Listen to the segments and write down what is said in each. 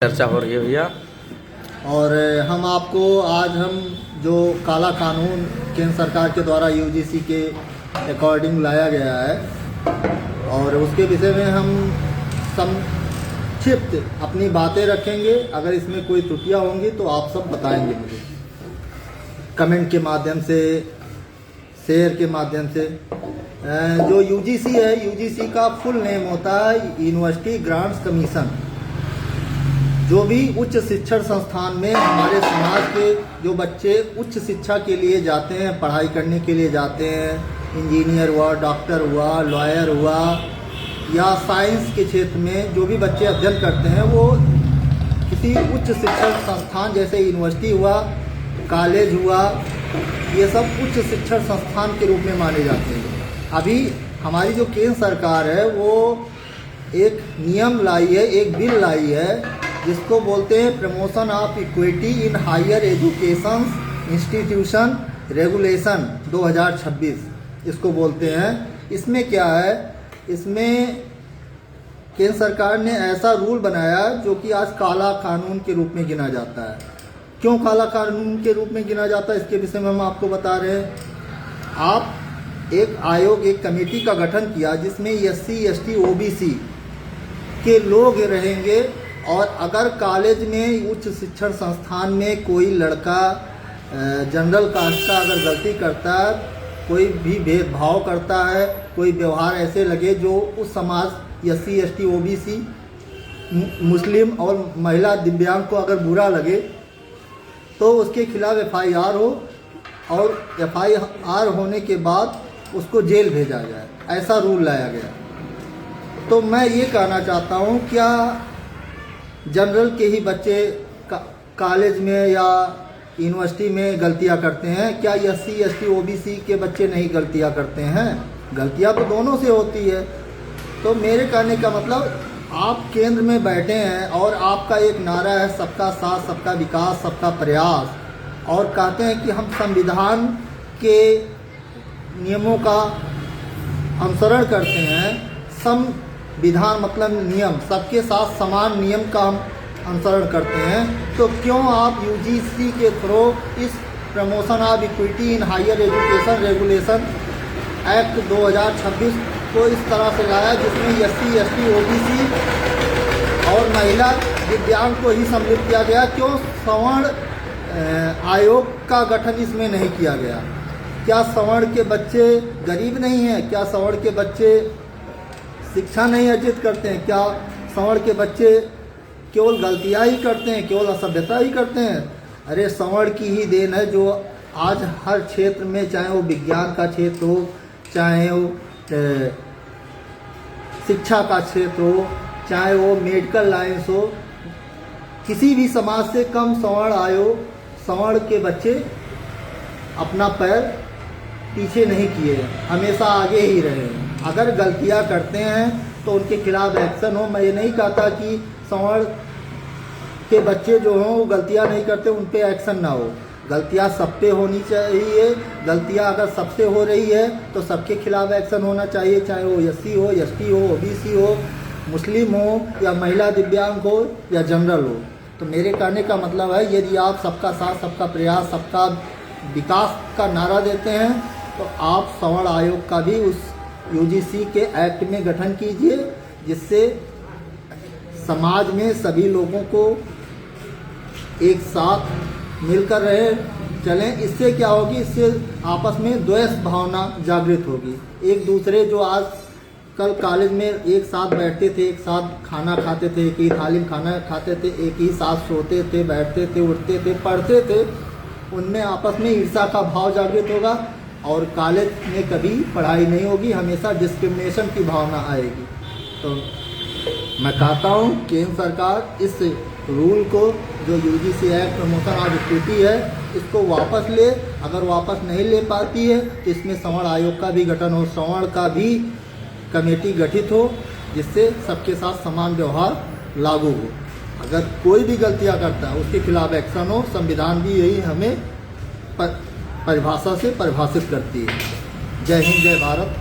चर्चा हो रही है भैया। और आज हम जो काला कानून केंद्र सरकार के द्वारा यूजीसी के अकॉर्डिंग लाया गया है और उसके विषय में हम संक्षिप्त अपनी बातें रखेंगे। अगर इसमें कोई त्रुटियां होंगी तो आप सब बताएंगे मुझे कमेंट के माध्यम से, शेयर के माध्यम से। जो यूजीसी है, यूजीसी का फुल नेम होता है यूनिवर्सिटी ग्रांट्स कमीशन। जो भी उच्च शिक्षण संस्थान में हमारे समाज के जो बच्चे उच्च शिक्षा के लिए जाते हैं, पढ़ाई करने के लिए जाते हैं, इंजीनियर हुआ, डॉक्टर हुआ, लॉयर हुआ या साइंस के क्षेत्र में जो भी बच्चे अध्ययन करते हैं, वो किसी उच्च शिक्षण संस्थान जैसे यूनिवर्सिटी हुआ, कॉलेज हुआ, ये सब उच्च शिक्षण संस्थान के रूप में माने जाते हैं। अभी हमारी जो केंद्र सरकार है वो एक नियम लाई है, एक बिल लाई है जिसको बोलते हैं promotion of equity in higher education institution regulation 2026 इसको बोलते हैं। इसमें क्या है, इसमें केंद्र सरकार ने ऐसा रूल बनाया जो कि आज काला कानून के रूप में गिना जाता है। क्यों काला कानून के रूप में गिना जाता है, इसके विषय में हम आपको बता रहे हैं। आप एक आयोग, एक कमेटी का गठन किया जिसमें SC, ST, OBC के लोग रहेंगे और अगर कॉलेज में, उच्च शिक्षण संस्थान में कोई लड़का जनरल कास्ट का अगर गलती करता है, कोई भी भेदभाव करता है, कोई व्यवहार ऐसे लगे जो उस समाज SC, ST, OBC, मुस्लिम और महिला दिव्यांग को अगर बुरा लगे तो उसके खिलाफ FIR हो और FIR होने के बाद उसको जेल भेजा जाए, ऐसा रूल लाया गया। तो मैं ये कहना चाहता हूँ, क्या जनरल के ही बच्चे कॉलेज में या यूनिवर्सिटी में गलतियां करते हैं? क्या SC, ST, OBC के बच्चे नहीं गलतियां करते हैं? गलतियां तो दोनों से होती है। तो मेरे कहने का मतलब, आप केंद्र में बैठे हैं और आपका एक नारा है सबका साथ, सबका विकास, सबका प्रयास, और कहते हैं कि हम संविधान के नियमों का अनुसरण करते हैं। संविधान मतलब नियम, सबके साथ समान नियम का हम अनुसरण करते हैं। तो क्यों आप यूजीसी के थ्रू इस promotion of equity in higher education regulation act 2026 को इस तरह से लाया जिसमें SC, ST, OBC और महिला दिव्यांग को ही सम्मिलित किया गया? क्यों सवर्ण आयोग का गठन इसमें नहीं किया गया? क्या सवर्ण के बच्चे गरीब नहीं हैं? क्या सवर्ण के बच्चे शिक्षा नहीं अर्जित करते हैं? क्या सवर्ण के बच्चे केवल गलतियां ही करते हैं, केवल असभ्यता ही करते हैं? अरे सवर्ण की ही देन है जो आज हर क्षेत्र में, चाहे वो विज्ञान का क्षेत्र हो, चाहे वो शिक्षा का क्षेत्र हो, चाहे वो मेडिकल लाइन्स हो, किसी भी समाज से कम सवर्ण आयो, सवर्ण के बच्चे अपना पैर पीछे नहीं किए, हमेशा आगे ही रहे। अगर गलतियां करते हैं तो उनके खिलाफ एक्शन हो। मैं ये नहीं कहता कि सवर्ण के बच्चे जो हों वो गलतियां नहीं करते, उन पे एक्शन ना हो। गलतियां सब पे होनी चाहिए। गलतियां अगर सबसे हो रही है तो सबके खिलाफ एक्शन होना चाहिए, चाहे वो SC हो, ST हो, OBC हो, मुस्लिम हो या महिला दिव्यांग हो या जनरल हो। तो मेरे कहने का मतलब है, यदि आप सबका साथ, सबका प्रयास, सबका विकास का नारा देते हैं तो आप सवर्ण आयोग का भी उस यूजीसी के एक्ट में गठन कीजिए, जिससे समाज में सभी लोगों को एक साथ मिलकर रहे चलें। इससे क्या होगी, इससे आपस में द्वेष भावना जागृत होगी। एक दूसरे जो आज कल कॉलेज में एक साथ बैठते थे, एक साथ खाना खाते थे, एक ही थाली में खाना खाते थे, एक ही साथ सोते थे, बैठते थे, उठते थे, पढ़ते थे, उनमें आपस में ईर्ष्या का भाव जागृत होगा और कॉलेज में कभी पढ़ाई नहीं होगी, हमेशा डिस्क्रिमिनेशन की भावना आएगी। तो मैं कहता हूँ केंद्र सरकार इस रूल को, जो UGC act promotion of equity है, इसको वापस ले। अगर वापस नहीं ले पाती है तो इसमें सवर्ण आयोग का भी गठन हो, सवर्ण का भी कमेटी गठित हो, जिससे सबके साथ समान व्यवहार लागू हो। अगर कोई भी गलतियाँ करता है उसके खिलाफ एक्शन हो। संविधान भी यही हमें परिभाषा से परिभाषित करती है। जय हिंद, जय भारत,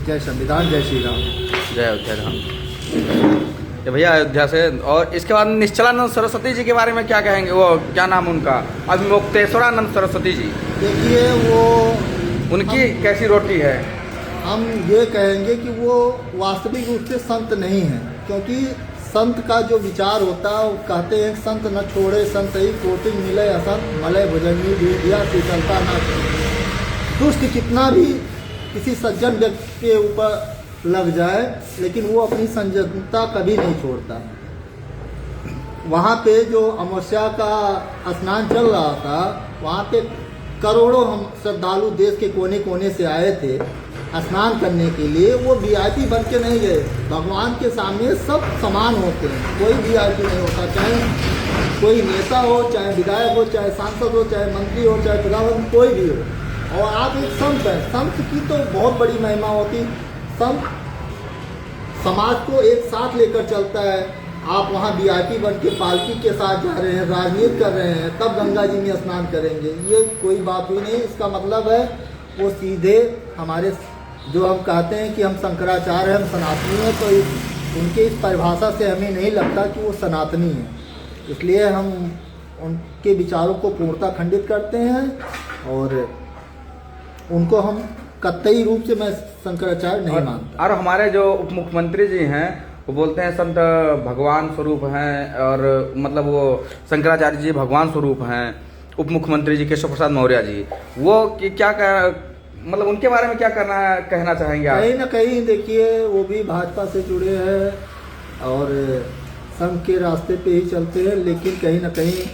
जय संविधान, जय श्री राम, जय राम। कि भैया अयोध्या से। और इसके बाद निश्चलानंद सरस्वती जी के बारे में क्या कहेंगे? वो क्या नाम उनका, अभिमुक्तेश्वरानंद सरस्वती जी, देखिए वो उनकी कैसी रोटी है? हम ये कहेंगे कि वो वास्तविक रूप से संत नहीं है, क्योंकि संत का जो विचार होता है वो कहते हैं संत न छोड़े संत ही कोटि मिले असंत मलय भुजंगी दिया शीतलता न। दुष्ट कितना भी किसी सज्जन व्यक्ति के ऊपर लग जाए लेकिन वो अपनी संयमता कभी नहीं छोड़ता। वहाँ पे जो अमावस्या का स्नान चल रहा था, वहाँ पे करोड़ों हम श्रद्धालु देश के कोने कोने से आए थे स्नान करने के लिए। वो वीआईपी बन के नहीं गए। भगवान के सामने सब समान होते हैं, कोई वीआईपी नहीं होता, चाहे कोई नेता हो, चाहे विधायक हो, चाहे सांसद हो, चाहे मंत्री हो, चाहे प्रधानमंत्री, कोई भी हो। और आप एक संत हैं, संत की तो बहुत बड़ी महिमा होती। संत समाज को एक साथ लेकर चलता है। आप वहाँ वीआईपी बन के पालकी के साथ जा रहे हैं, राजनीति कर रहे हैं, तब गंगा जी में स्नान करेंगे, ये कोई बात हुई नहीं। इसका मतलब है वो सीधे हमारे जो हम कहते हैं कि हम शंकराचार्य हैं, हम सनातनी हैं, तो उनके इस परिभाषा से हमें नहीं लगता कि वो सनातनी है। इसलिए हम उनके विचारों को पूर्णतः खंडित करते हैं और उनको हम कतई रूप से मैं शंकराचार्य नहीं मानता। और हमारे जो उप मुख्यमंत्री जी हैं वो बोलते हैं संत भगवान स्वरूप हैं, और मतलब वो शंकराचार्य जी भगवान स्वरूप हैं। उप मुख्यमंत्री जी केशव प्रसाद मौर्य जी, वो कि क्या मतलब उनके बारे में क्या कहना चाहेंगे आप? कहीं ना कहीं देखिए वो भी भाजपा से जुड़े हैं और संघ के रास्ते पे ही चलते हैं, लेकिन कहीं ना कहीं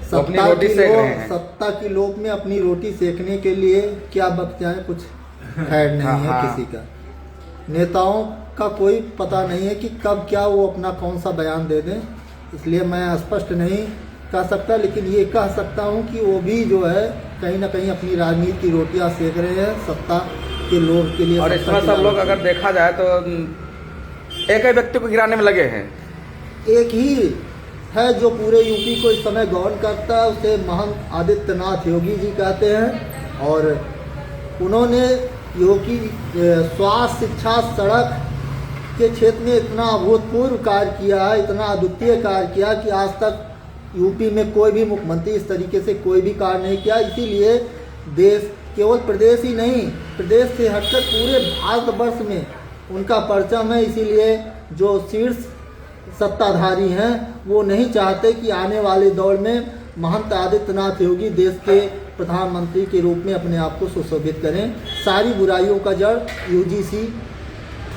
सत्ता की लोभ में अपनी रोटी सेकने के लिए क्या बक जाए कुछ खैर नहीं है किसी का। नेताओं का कोई पता नहीं है कि कब क्या वो अपना कौन सा बयान दे दें, इसलिए मैं स्पष्ट नहीं कह सकता, लेकिन ये कह सकता हूँ कि वो भी जो है कहीं ना कहीं अपनी राजनीति की रोटियां सेक रहे हैं सत्ता के लोभ के लिए। और इसमें सब लोग अगर देखा जाए तो एक ही व्यक्ति को गिराने में लगे हैं। एक ही है जो पूरे यूपी को इस समय गवर्न करता है, उसे महंत आदित्यनाथ योगी जी कहते हैं। और उन्होंने योगी स्वास्थ्य, शिक्षा, सड़क के क्षेत्र में इतना अभूतपूर्व कार्य किया है, इतना अद्वितीय कार्य किया कि आज तक यूपी में कोई भी मुख्यमंत्री इस तरीके से कोई भी कार्य नहीं किया। इसीलिए देश, केवल प्रदेश ही नहीं, प्रदेश से हटकर पूरे भारतवर्ष में उनका परचम है। इसीलिए जो शीर्ष सत्ताधारी हैं वो नहीं चाहते कि आने वाले दौर में महंत आदित्यनाथ योगी देश के प्रधानमंत्री के रूप में अपने आप को सुशोभित करें। सारी बुराइयों का जड़ यूजीसी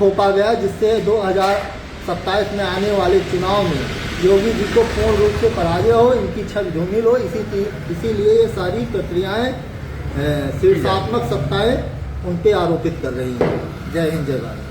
थोपा गया, जिससे 2027 में आने वाले चुनाव में योगी जी को पूर्ण रूप से पराजय हो, इनकी छक धूमिल हो। इसीलिए ये सारी प्रक्रियाएं शीर्षात्मक सत्ताएं उन पे आरोपित कर रही हैं। जय हिंद, जय भारत।